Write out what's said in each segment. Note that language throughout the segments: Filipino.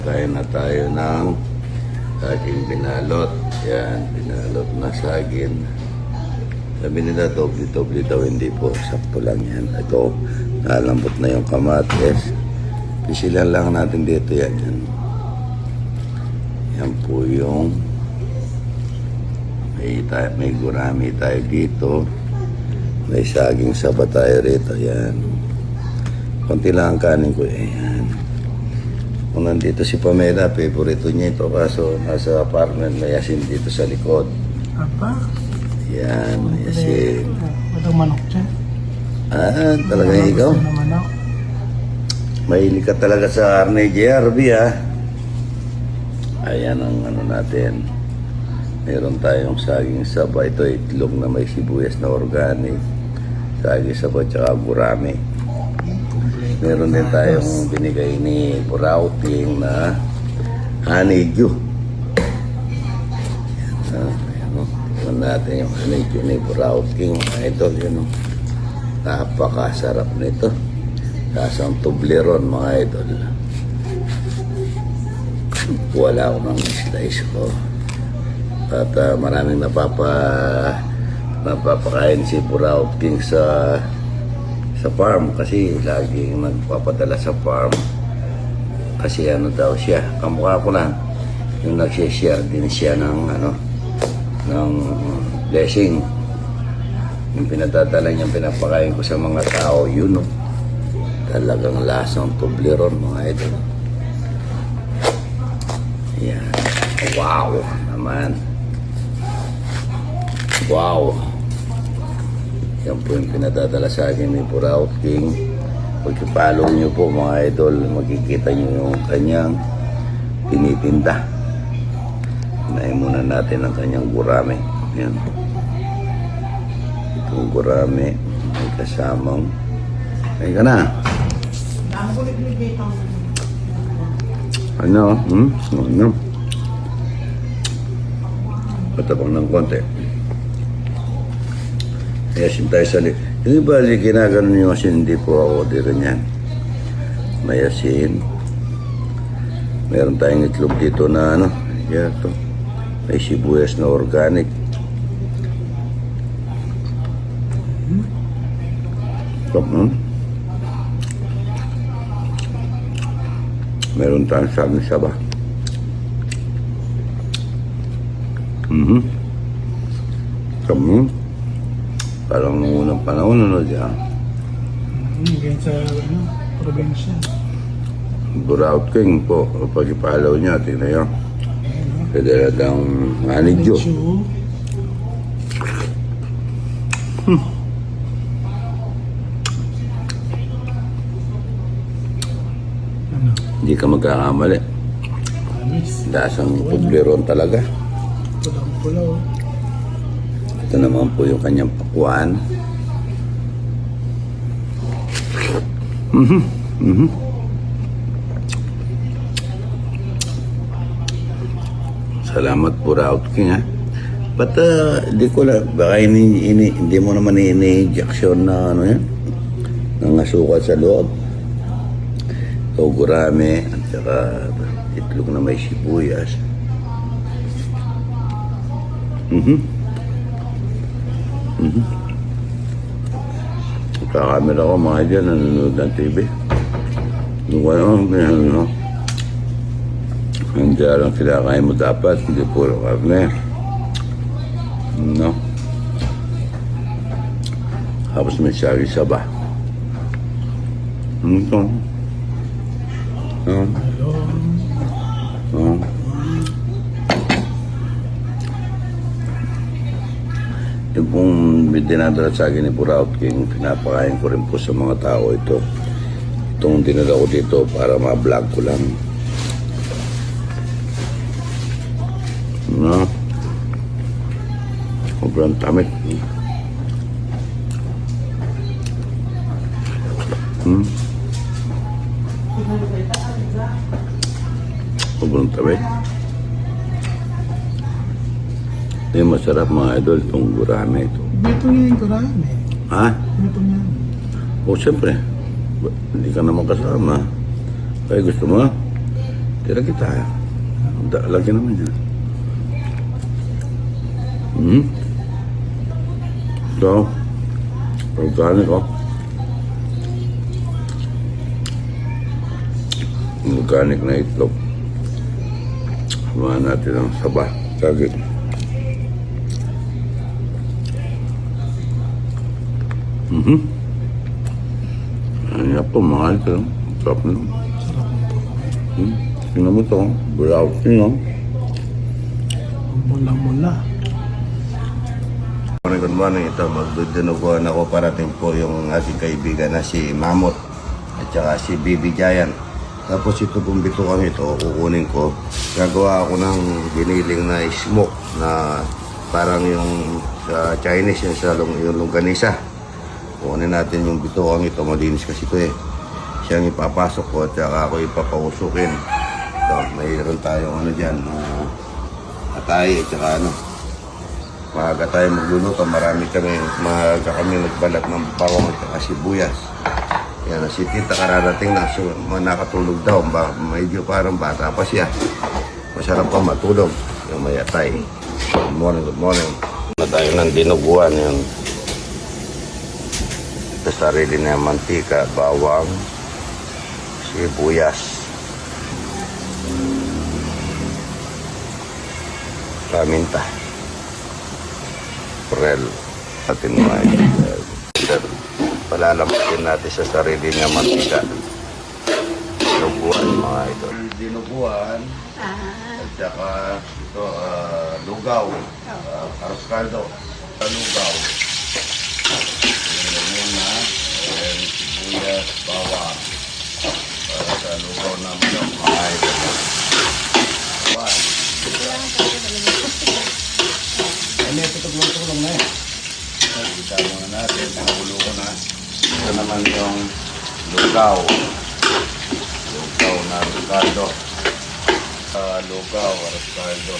Kain na tayo ng saging binalot. Yan, binalot na saging. Sabi nila, doble-doble daw. Hindi po, sakto lang yan. Ito, nalambot na yung kamates. Pisilan lang natin dito yan. Yan po yung may gurami tayo dito. May saging saba tayo rito. Yan. Konti lang ang kanin ko. Yan. Kung nandito si Pamela, favorito niya ito. Kaso nasa apartment, may asin dito sa likod. Apa? Yan, may asin. Walang manok dyan. Ah, talaga ikaw? Walang manok. Mahilig ka talaga sa Arne JRB, ha? Ayan ang ano natin. Meron tayong saging saba. Ito itlog na may sibuyas na organic. Saging saba tsaka gurami. Meron din tayong binigay ni Burauting na honeydew. Ayan, tingnan natin yung honeydew ni Burauting. Idol, yun. Napakasarap nito. Kasang Toblerone, mga idol. Wala ko ng slice ko. At maraming napapakain si Burauting sa farm kasi laging nagpapadala sa farm kasi ano daw siya, kamukha ko lang yung nagsishare din siya ng blessing, yung pinadadala niya, pinapakain ko sa mga tao, yun no, talagang lasang Toblerone, mga idol. Yan, wow naman, wow. Yan po yung pinadadala sa akin ni Burauting. Pag-follow nyo po, mga idol, makikita nyo yung kanyang tinitinda. Hinahin muna natin ang kanyang gurame. Yan. Itong gurame may kasamang. Ay ka na. Ano? Ano? Patabang ng konti. Asin tayo sa yung iba, ginaganon yung asin, hindi po ako dito niyan. May asin. Meron tayong itlog dito na yan to. May sibuyas na organic. Meron tayong saging saba. Parang nung unang panahon, diyan? Ganyan sa, probinsya. Burauting po, pag ipalaw niya, tingnan nyo. Kadalagang honeydew. Hindi ka magkakamali. Lasang Toblerone talaga. Pulang-pulaw. Ito naman po yung kanyang pakuan. Salamat po, Burauting, ha. Ba't hindi ko lang, baka hindi mo naman ini-injection na yan, ng asukal sa loob. Ito, gurame, at saka itlog na may sibuyas. Kakamera ko mga dyan, nanonood ng TV. Hindi lang kinakain mo dapat, hindi puro karne. No? Tapos may saging saba. Ito. Yung pong dinadala sa akin ni Burauting, pinapakain ko rin po sa mga tao ito. Itong dinala ko dito para ma-vlog ko lang. No? Sobrang tamit. Sobrang tamit. Ito yung masarap, mga idol, itong gurame ito. Dito niya yung gurame. Ha? Dito niya. O, siyempre. Hindi ka naman kasama. Kaya gusto mo? Tira kita. Lagyan naman yan. Hmm. So, organic oh. Organic na itlog. Samahan natin ang saba. Sagit. Ano po mga ito. Sarap na. Sarap nito. Tingnan mo ito. Brown. Tingnan. Mula-mula. Good morning. Ito, magdudunuguan ako. Parating po yung ating kaibigan na si Mamot at saka si Baby Giant. Tapos ito pong bitukan ito, kukunin ko. Gagawa ako ng giniling na smoke na parang yung sa Chinese, yung longganisa. Kukunin natin yung bitukan ito, malinis kasi ito eh. Siyang ipapasok ko at saka ako ipapausukin. Ito, mayroon tayong ano dyan, atay at saka ano. Maaga tayo magluluto, maaga kami nagbalat ng bawang at saka sibuyas. Yan, si Tita kararating na, so, nakatulog daw, medyo parang bata pa siya. Masarap pa matulog, yung may atay. Good morning, good morning. Na tayo ng dinuguan, yung sa sarili na mantika, bawang, sibuyas, paminta, prel, atin mga palalampatin natin sa sarili niya mantika. Dinuguan mga ito. Dinuguan, at saka ito, lugaw, arroz caldo, lugaw. Muna, and sibuyas, bawang, para sa lugaw na manok mga ito. Ano ito tulong na eh. Kita muna natin, nakulo ko na. Ito naman yung lugaw. Lugaw na caldo. Lugaw, arroz caldo.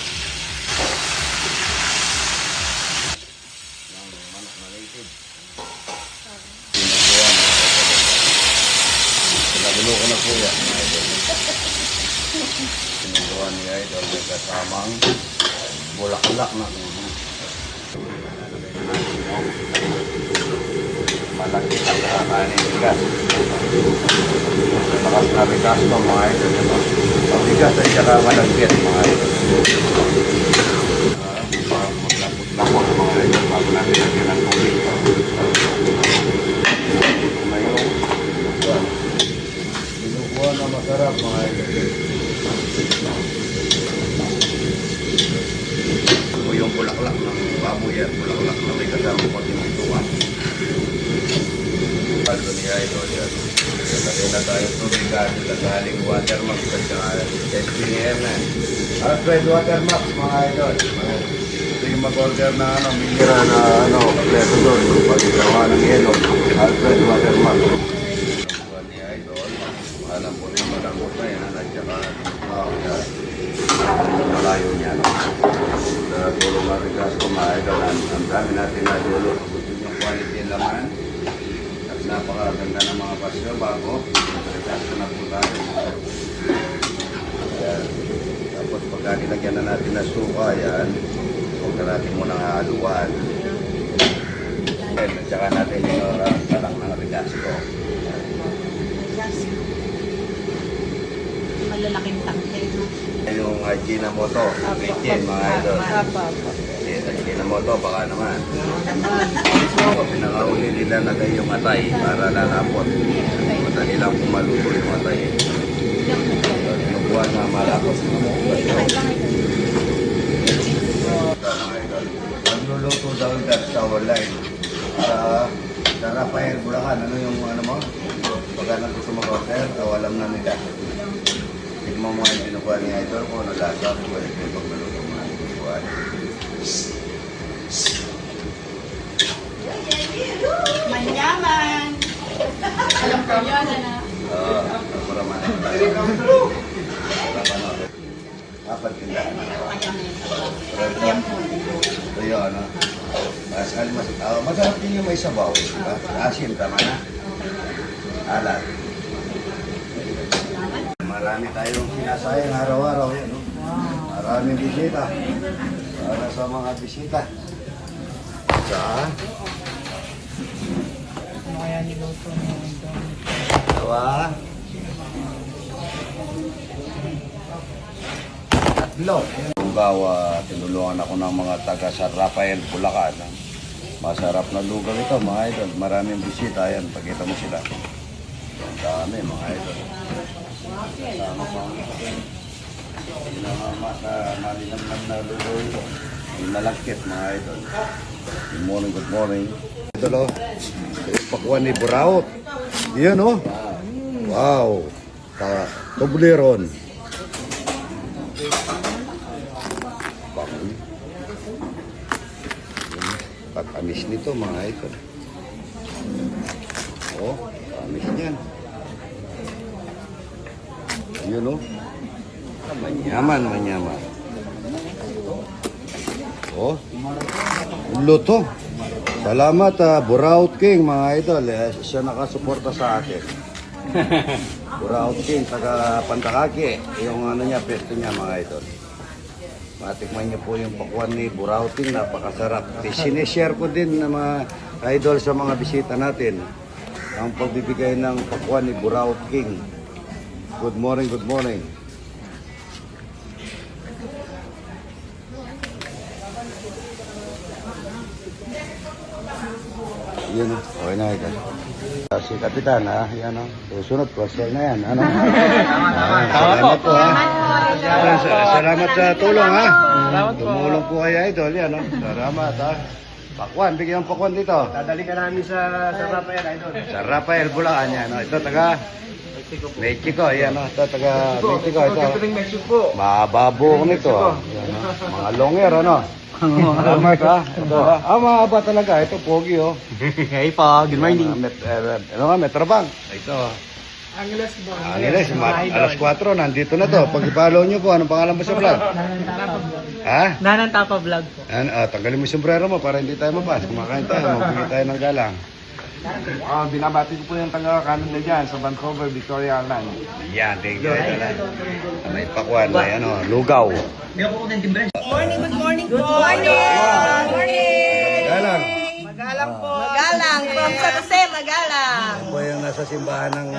Ng manok na native. Sinuguan. Nagulo ko na po yan. Sinuguan niya ito. May kasamang bulaklak na. Malaki ang kakanin bigas. Lakas na bigas pa mga ito. Ang bigas ay saka malagyan mga ito. Maglapot-lapot mga ito. Bago natin lagyan ng tubig. Ngayon, dinuguan na masarap mga ito. Ito yung bulaklak ng baboy yan. Bulaklak na may kasama ko tinutuan. Kaldo niya ito yan. Lagay na tayo tubig galing Watermax at saka SPM na. Alfred Watermax mga idol. Ito yung mag-order na mineral na kompleto doon. Pag-igawa ng yelo. Alfred Watermax. Buwan niya idol. Malambot na yan. At saka malayo niya. Tulong na rigas ko mga idol. Ang dami natin na dulo. Gusto yung quality yung laman. Napakaganda ng mga pasyo bago. Rigas ko na po tayo. Ayan. Tapos pagka nilagyan na natin na suka, yan. Huwag na natin muna haluan. At saka natin yung talang ng rigas ko. Malalaking tangke. Yung Ajinomoto, Richen, mga idol. Ajinomoto, baka naman. So, pinakauli nila na kayo yung atay para lalapot. Madali lang kung maluto yung atay. Yung buwan na malapot. Magluluto daw dyan sa online. Sa Rafael Bulacan, ano yung ano mo? Pagka nang gusto mag-order, alam na nila. Tignan mo yung pinukuha ni Idol kung ano lasa kung pwede kayo pagmaluto mo ang pinukuha. Manyaman! Alam ko yun, ano? Para man. Apat tindahan. Ito yun, ano? Masarap din yung may sabaw. Asin, tama na. Alat. marami tayong sinasayang araw-araw yan. No? Maraming bisita. Para sa mga bisita. Sa Ano kaya niluto niyo? dalawa. Tatlo. Lugaw, tinulungan ako ng mga taga San Rafael, Bulacan. Masarap na lugaw ito, mga idol. Maraming bisita, yan. Pakita mo sila. Ang dami, mga idol. Kasama pa ang malinamnam na lugaw ito. Yung nalagkit, mga idol. Good morning, good morning. Idol, oh. Yung pakuan ni Buraot. Yan, oh. Wow. Toblerone. Bakoy. Patamis nito, mga idol. Oh, tamis niyan. Yun, oh. Manyaman, manyaman. Oh, luto. Salamat, Buraut King, mga idol. Siya nakasuporta sa akin. Buraut King, taga Pantakaki. Yung ano niya, pesto niya, mga idol. Matikman niyo po yung pakuan ni Buraut King, napakasarap. Sinishare ko din na mga idol sa mga bisita natin ang pagbibigay ng pakuan ni Buraut King. Good morning, good morning. Yun, okay na ito. Si Kapitan, ha? Yan, ha? Susunod, question na yan. Ano? Salamat po, ha? Salamat sa tulong, ha? Tumulong po kayo, idol. Yan, ha? Salamat, ha? Pakwan, bigyan ng pakwan dito. Dadali ka namin sa Rafael, idol. Sa Rafael, Bulacan, yan, ha? Ito, taga Mexico, yan, ha? Ito, taga Mexico. Ito, Mexico. mababo ko nito, ha? Yan, ha? Mga longer, ano? Salamat, ha? Ito, ha? Mahaba talaga. Ito, pogi, oh. Hey po, good morning. Ano nga, Metrobang. Ito. Angeles ba? Angeles, alas 4, nandito na to. Pag i-follow nyo po, anong pangalan mo sa vlog? Ha? Nanan Tapa Vlog po. Tanggalin mo yung sombrero mo para hindi tayo mapas. Kumakain tayo, magbigay tayo ng galang. Binabati ko po yung taga-Canada dyan sa Vancouver, Victoria Island. Yan, thank you. Ito na. May pakwan, may ano, lugaw. Morning, good morning po. Morning! Galang. Magalang po. Magalang. From San Jose, Magalang. Ako yung nasa simbahan ng...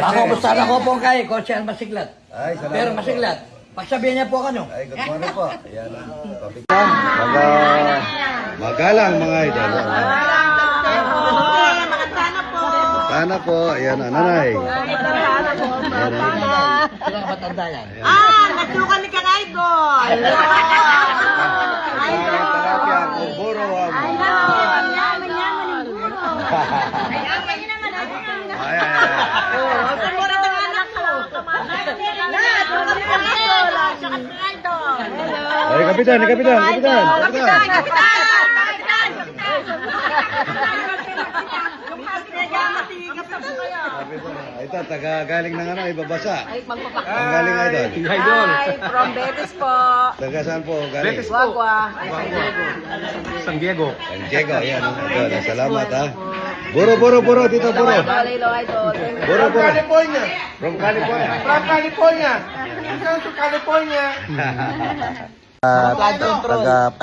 Ako, basta ako po kay Coach Al Masiglat. Ay, salamat Pero po. Masiglat, pagsabihan niya po ano. Ay, good morning po. Ayan na. Magalang mga idol. Sana po. Ayan na, nanay. Ayan na. Sila ka matanda yan. Nagsukan ni Kang Idol. Talapia, kuburo. Ay, ay, ay. Ay, kapitan, kapitan, kapitan. Ito, taga galing ng ano, ibabasa. Ang galing idol. Idol. From Betis po. Taga saan po galing? Betis. Wagwa. San Diego. San Diego, yan. Idol, salamat ha. Buro, dito buro. Balilo Idol. Buro. California. From California. From California. From California. Taga...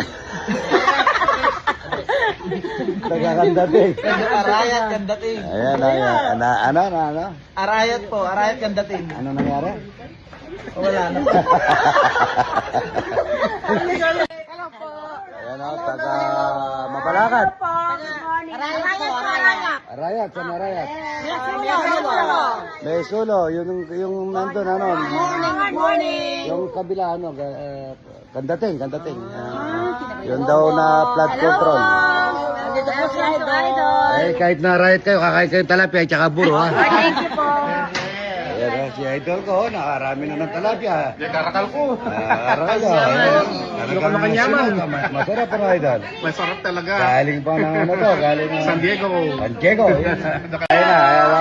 Taga Kandating. Arayat Kandating. Ayan, ano? Arayat po, Arayat Kandating. Ano nangyari? Wala na. Ayan o, taga Mapalakad. Arayat po, Arayat. Arayat, saan Arayat? May Sulo, yung nandun ano. Morning. Yung kabila ano, Kandating. Yun daw na flood control. Dito po si Idol. Eh, kahit na riot kayo, kakain kayo talapia at saka buro, ha? Thank you po. Ayan, si Idol ko, nakarami na ng talapia. Karakal ko. Aral ko. Ayoko na kanyaman. Masarap po, Idol. Masarap talaga. Galing pa ng ano to, galing ng... San Diego. San Diego. Ayun na, ayun na.